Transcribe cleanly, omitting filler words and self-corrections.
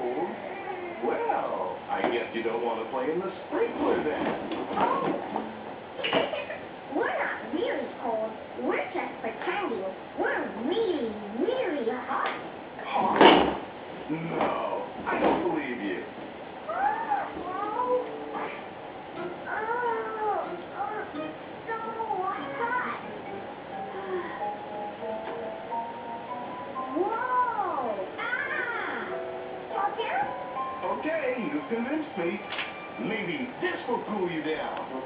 cold? Well, I guess you don't want to play in the sprinkler then. Oh! We're not really cold. We're just pretending. We're really, really hot. Hot? No, I don't believe you. Oh, so hot. Whoa! Ah! Okay? Okay, you've convinced me. Maybe this will cool you down.